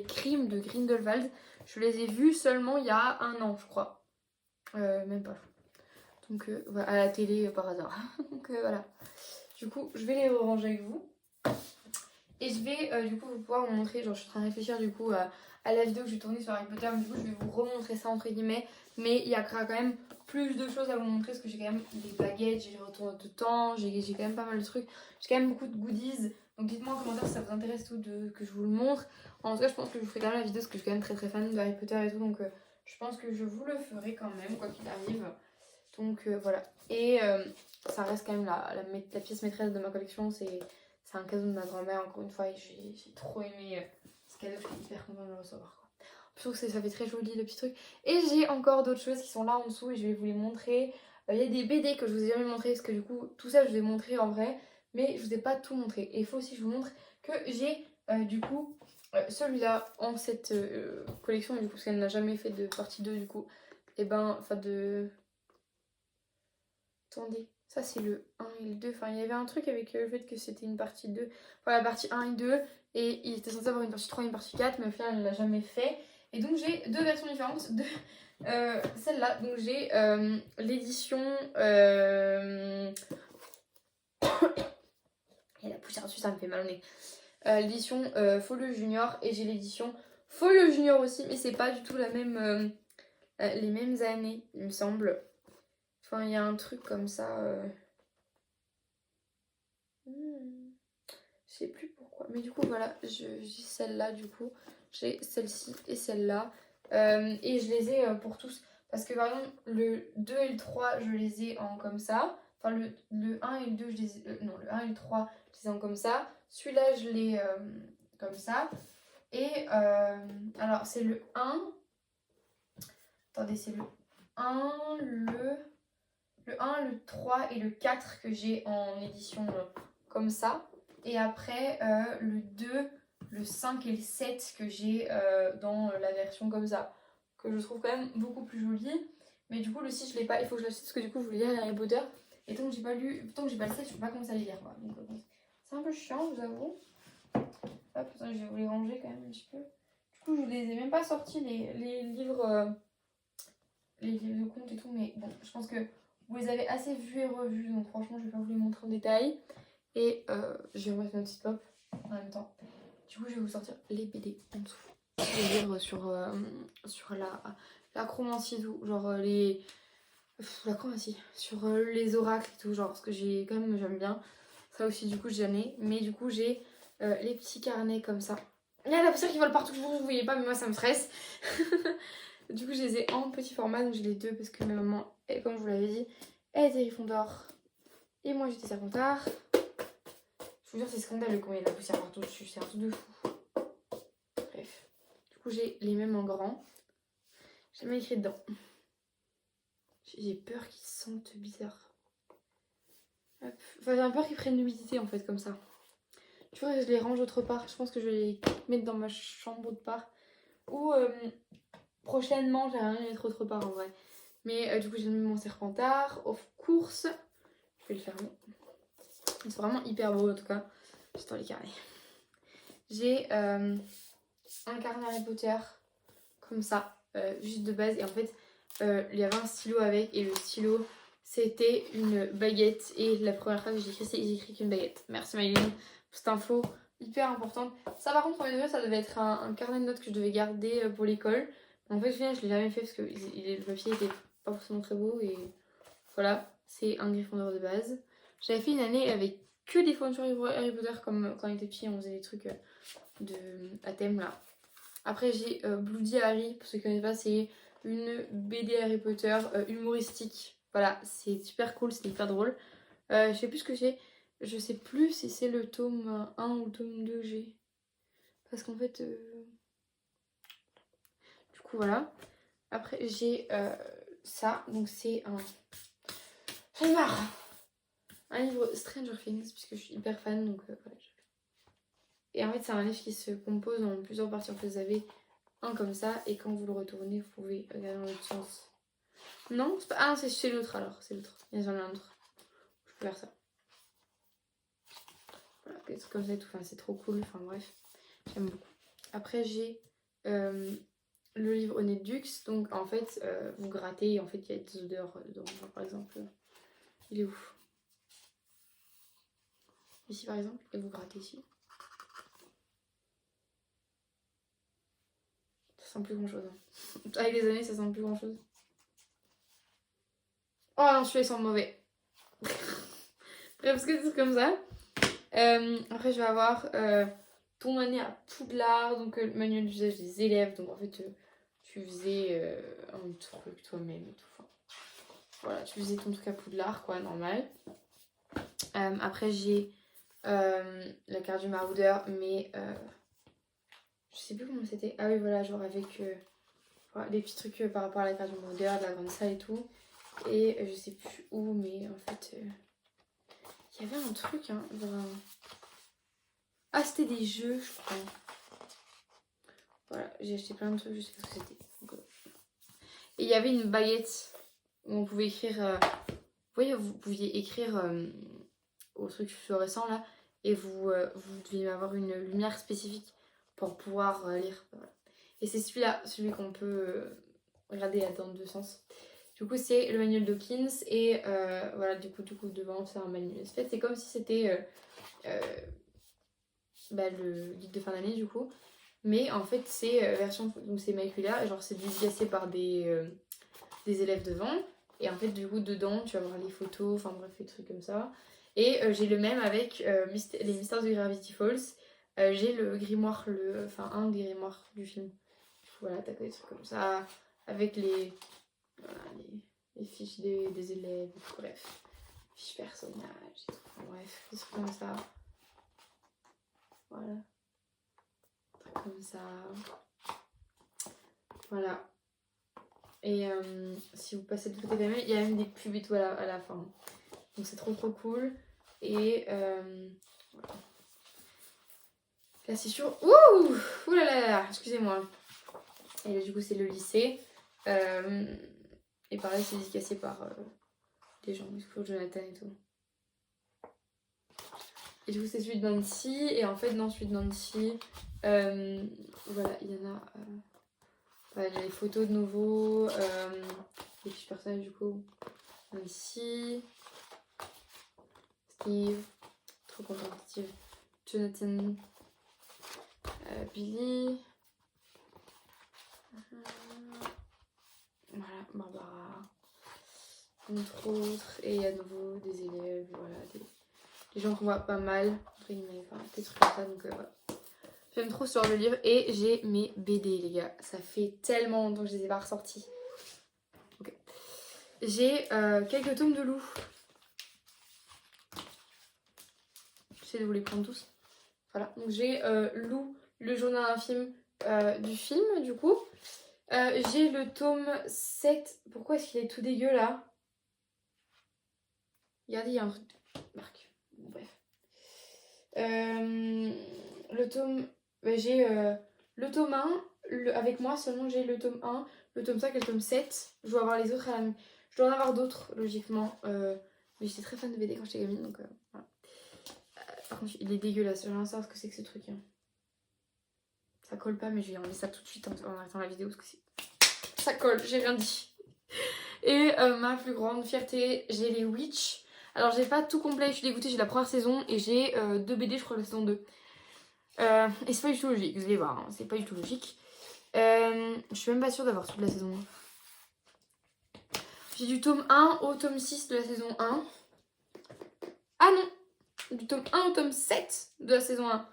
crimes de Grindelwald. Je les ai vus seulement il y a 1 an, je crois. Même pas. Donc, voilà, à la télé par hasard. Donc, voilà. Du coup, je vais les ranger avec vous. Et je vais du coup pouvoir vous montrer, genre je suis en train de réfléchir du coup à la vidéo que je vais tourner sur Harry Potter, mais du coup je vais vous remontrer ça entre guillemets, mais il y a quand même plus de choses à vous montrer parce que j'ai quand même des baguettes, j'ai les retours de temps, j'ai quand même pas mal de trucs, j'ai quand même beaucoup de goodies, donc dites-moi en commentaire si ça vous intéresse tout que je vous le montre. En tout cas je pense que je vous ferai quand même la vidéo parce que je suis quand même très fan de Harry Potter et tout, donc je pense que je vous le ferai quand même, quoi qu'il arrive. Donc voilà. Et ça reste quand même la pièce maîtresse de ma collection. C'est un cadeau de ma grand-mère, encore une fois. Et j'ai trop aimé ce cadeau. Je suis hyper contente de le recevoir, quoi. Je trouve que ça fait très joli le petit truc. Et j'ai encore d'autres choses qui sont là en dessous et je vais vous les montrer. Il y a des BD que je vous ai jamais montré parce que du coup, tout ça, je vous ai montré en vrai. Mais je vous ai pas tout montré. Et il faut aussi que je vous montre que j'ai du coup celui-là en cette collection. Et du coup, parce qu'elle n'a jamais fait de partie 2 du coup. Et ben, enfin de... Attendez, ça c'est le 1 et le 2. Enfin, il y avait un truc avec le fait que c'était une partie 2. Enfin, la partie 1 et 2. Et il était censé avoir une partie 3 et une partie 4. Mais au final, il ne l'a jamais fait. Et donc, j'ai deux versions différentes de celle-là. Donc, j'ai l'édition... Et la poussière dessus, ça me fait mal au nez. L'édition Folio Junior. Et j'ai l'édition Folio Junior aussi. Mais c'est pas du tout la même... les mêmes années, il me semble. Enfin, il y a un truc comme ça. Je sais plus pourquoi. Mais du coup, voilà, j'ai celle-là, du coup. J'ai celle-ci et celle-là. Et je les ai pour tous. Parce que par exemple, le 2 et le 3, je les ai en comme ça. Enfin, le 1 et le 2, je les ai... non, le 1 et le 3, je les ai en comme ça. Celui-là, je l'ai comme ça. Et alors, c'est le 1. Attendez, c'est le 1, le 1, le 3 et le 4 que j'ai en édition comme ça. Et après, le 2, le 5 et le 7 que j'ai dans la version comme ça. Que je trouve quand même beaucoup plus jolie. Mais du coup, le 6, je l'ai pas. Il faut que je l'achète parce que du coup, je voulais lire Harry Potter. Et tant que j'ai pas le 7, je peux pas commencer à les lire, quoi. Donc, c'est un peu chiant, je vous avoue. Hop, je vais vous les ranger quand même un petit peu. Du coup, je les ai même pas sortis, les livres... les livres de comptes et tout. Mais bon, je pense que vous les avez assez vus et revus. Donc franchement, je vais pas vous les montrer en détail. Et je vais remettre ma petite pop en même temps. Du coup, je vais vous sortir les BD en dessous. Les livres sur la chromancie et tout. Genre les... la chromancie. Sur les oracles et tout. Genre, parce que j'ai quand même, j'aime bien. Ça aussi, du coup, j'en ai. Mais du coup, j'ai les petits carnets comme ça. Il y a la poussière qui vole partout. Vous ne voyez pas, mais moi, ça me stresse. Du coup, je les ai en petit format. Donc, j'ai les deux parce que ma maman, comme je vous l'avais dit, elle était Gryffondor. Et moi, j'étais Serpentard. Je vous jure, c'est scandaleux quand il y a de la poussière partout dessus. C'est un truc de fou. Bref. Du coup, j'ai les mêmes en grand. J'ai même écrit dedans. J'ai peur qu'ils sentent bizarre. Hop. Enfin, j'ai peur qu'ils prennent l'humidité en fait, comme ça. Tu vois, je les range autre part. Je pense que je vais les mettre dans ma chambre autre part. Ou prochainement, j'aimerais bien les mettre autre part en vrai. Mais du coup, j'ai mis mon Serpentard. Of course. Je vais le fermer. Ils sont vraiment hyper beaux en tout cas. Juste dans les carnets. J'ai un carnet Harry Potter comme ça, juste de base. Et en fait, il y avait un stylo avec. Et le stylo, c'était une baguette. Et la première phrase que j'ai écrite, c'est j'ai écrit qu'une baguette. Merci Maëline pour cette info hyper importante. Ça, par contre, premier degré, ça devait être un carnet de notes que je devais garder pour l'école. En fait, au final, je l'ai jamais fait parce que le papier était pas forcément très beau. Et voilà, c'est un Gryffondor de base. J'avais fait une année avec que des fournitures Harry Potter, comme quand on était petit, on faisait des trucs à thème là. Après, j'ai Bloody Harry, pour ceux qui ne connaissent pas, c'est une BD Harry Potter humoristique. Voilà, c'est super cool, c'est hyper drôle. Je sais plus ce que j'ai. Je sais plus si c'est le tome 1 ou le tome 2 que j'ai. Parce qu'en fait... Du coup, voilà. Après, j'ai ça. Donc, c'est un... J'en ai marre. Un livre Stranger Things, puisque je suis hyper fan. Donc, voilà. Et en fait, c'est un livre qui se compose en plusieurs parties. En fait, vous avez un comme ça. Et quand vous le retournez, vous pouvez regarder dans l'autre sens. Non, c'est pas... Ah, c'est l'autre alors. C'est l'autre. Il y en a un autre. Je peux faire ça. Voilà, des trucs comme ça et tout. Enfin, c'est trop cool. Enfin, bref. J'aime beaucoup. Après, j'ai le livre Honnête Dux. Donc, en fait, vous grattez et en fait, il y a des odeurs dedans. Genre, par exemple, il est où? Ici, par exemple. Et vous grattez ici. Ça sent plus grand chose. Hein. Avec les années, ça sent plus grand chose. Oh non, celui-là, il sent mauvais. Bref, parce que c'est comme ça. Après, je vais avoir ton année à Poudlard. Donc, le manuel d'usage des élèves. Donc, en fait, tu faisais un truc toi-même et tout. Enfin, voilà, tu faisais ton truc à Poudlard, quoi, normal. Après, j'ai la carte du maraudeur, mais je sais plus comment c'était. Ah oui, voilà, genre avec voilà, des petits trucs par rapport à la carte du maraudeur, de la grande salle et tout. Et je sais plus où, mais en fait, il y avait un truc, hein, genre... Ah, c'était des jeux, je crois. Voilà, j'ai acheté plein de trucs, je sais pas ce que c'était. Et il y avait une baguette où on pouvait écrire... Vous voyez, vous pouviez écrire au truc fluorescent là, et vous deviez avoir une lumière spécifique pour pouvoir lire. Voilà. Et c'est celui-là, celui qu'on peut regarder dans deux sens. Du coup, c'est le manuel Dawkins, et voilà, du coup devant, c'est un manuel. En fait, c'est comme si c'était le guide de fin d'année, du coup. Mais en fait, c'est version. Donc, c'est macula, genre, c'est dédicacé par des élèves devant. Et en fait, du coup, dedans, tu vas voir les photos, enfin bref, des trucs comme ça. Et j'ai le même avec les mystères de Gravity Falls. J'ai le grimoire, un des grimoires du film. Voilà, t'as des trucs comme ça, avec voilà, les fiches des élèves, bref, fiches personnages, et tout. Enfin, bref, des trucs comme ça. Voilà. Des trucs comme ça. Voilà. Et si vous passez de côté de la main, il y a même des pubs et tout à la fin. Donc c'est trop cool. Et voilà. Là c'est sûr. Ouh là là, excusez-moi. Et là du coup c'est le lycée. Et pareil c'est dédicacé par des gens, pour Jonathan et tout. Et du coup c'est celui de Nancy. Et en fait dans celui de Nancy, voilà, il y en a... voilà, il y a les photos de nouveau. Les fiches personnelles du coup. Nancy. Steve. Trop content Steve. Jonathan. Billy. Voilà, Barbara. Entre autres. Et à nouveau des élèves. Voilà, des gens qu'on voit pas mal. Enfin, des trucs comme ça. Donc voilà. J'aime trop ce genre de livre. Et j'ai mes BD, les gars. Ça fait tellement longtemps que je les ai pas ressortis. Okay. J'ai quelques tomes de loup. J'essaie de vous les prendre tous. Voilà. Donc j'ai Lou, le journal infime du film, du coup. J'ai le tome 7. Pourquoi est-ce qu'il est tout dégueu là? Regardez, il y a un truc. Marc. Bon, bref. Le tome. J'ai le tome 1. Avec moi seulement j'ai le tome 1, le tome 5 et le tome 7. Je dois avoir les autres à la... Je dois en avoir d'autres, logiquement. Mais j'étais très fan de BD quand j'étais gamine, donc voilà. Par contre, il est dégueulasse. J'aimerais savoir ce que c'est que ce truc. Hein. Ça colle pas, mais je vais enlever ça tout de suite en arrêtant la vidéo parce que ça colle, j'ai rien dit. Et ma plus grande fierté, j'ai les Witch. Alors, j'ai pas tout complet, je suis dégoûtée, j'ai la première saison et j'ai 2 BD, je crois, la saison 2. Et c'est pas du tout logique, vous allez voir, hein, c'est pas du tout logique. Je suis même pas sûre d'avoir toute la saison 1. J'ai du tome 1 au tome 6 de la saison 1. Ah non! Du tome 1 au tome 7 de la saison 1.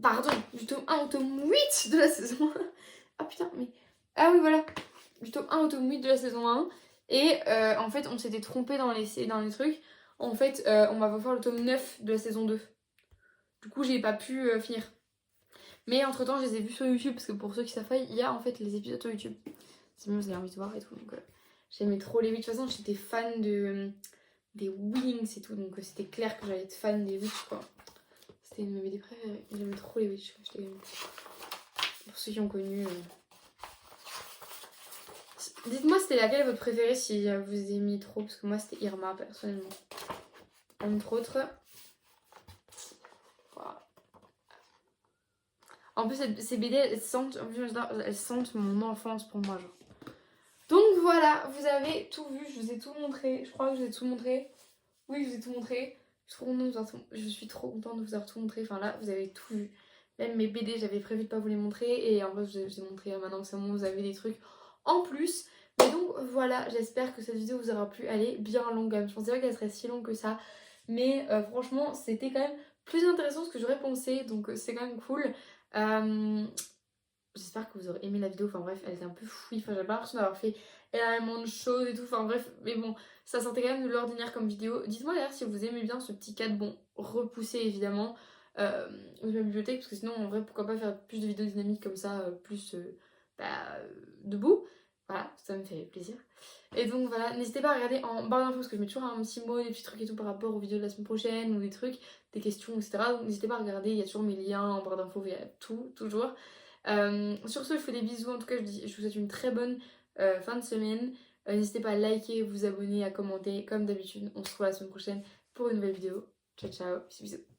Pardon, du tome 1 au tome 8 de la saison 1. Ah putain, mais... Ah oui, voilà. Du tome 1 au tome 8 de la saison 1. Et en fait, on s'était trompé dans les trucs. En fait, on va faire le tome 9 de la saison 2. Du coup, j'ai pas pu finir. Mais entre temps, je les ai vus sur YouTube. Parce que pour ceux qui savent pas, il y a en fait les épisodes sur YouTube. Si vous avez envie de voir et tout. Donc, j'aimais trop les Witch. De toute façon, j'étais fan des Wings et tout. Donc, c'était clair que j'allais être fan des Witch, quoi. C'était une de mes BD préférées. J'aimais trop les Witch. Pour ceux qui ont connu. Dites-moi c'était laquelle votre préférée si vous aimiez trop. Parce que moi c'était Irma personnellement. Entre autres. Voilà. En plus ces BD elles sentent mon enfance pour moi genre. Donc voilà, vous avez tout vu. Je vous ai tout montré. Je crois que je vous ai tout montré. Oui je vous ai tout montré. Je suis trop contente de vous avoir tout montré. Enfin là vous avez tout vu. Même mes BD j'avais prévu de pas vous les montrer. Et en fait je vous ai montré maintenant que c'est bon vous avez des trucs en plus. Mais donc voilà, j'espère que cette vidéo vous aura plu. Elle est bien longue, je pensais pas qu'elle serait si longue que ça. Mais franchement, c'était quand même plus intéressant que ce que j'aurais pensé. Donc c'est quand même cool. j'espère que vous aurez aimé la vidéo. Enfin bref, elle était un peu fouille. Enfin, j'avais pas l'impression d'avoir fait énormément de choses et tout. Enfin bref, mais bon, ça sortait quand même de l'ordinaire comme vidéo. Dites-moi d'ailleurs si vous aimez bien ce petit cadre. Bon, repoussé évidemment de ma bibliothèque. Parce que sinon, en vrai, pourquoi pas faire plus de vidéos dynamiques comme ça, plus debout. Voilà, ça me fait plaisir. Et donc voilà, n'hésitez pas à regarder en barre d'infos parce que je mets toujours un petit mot, des petits trucs et tout par rapport aux vidéos de la semaine prochaine ou des trucs, des questions, etc. Donc n'hésitez pas à regarder, il y a toujours mes liens en barre d'infos, il y a tout, toujours. Sur ce, je fais des bisous. En tout cas, je vous souhaite une très bonne fin de semaine. N'hésitez pas à liker, vous abonner, à commenter. Comme d'habitude, on se retrouve la semaine prochaine pour une nouvelle vidéo. Ciao, ciao, bisous, bisous.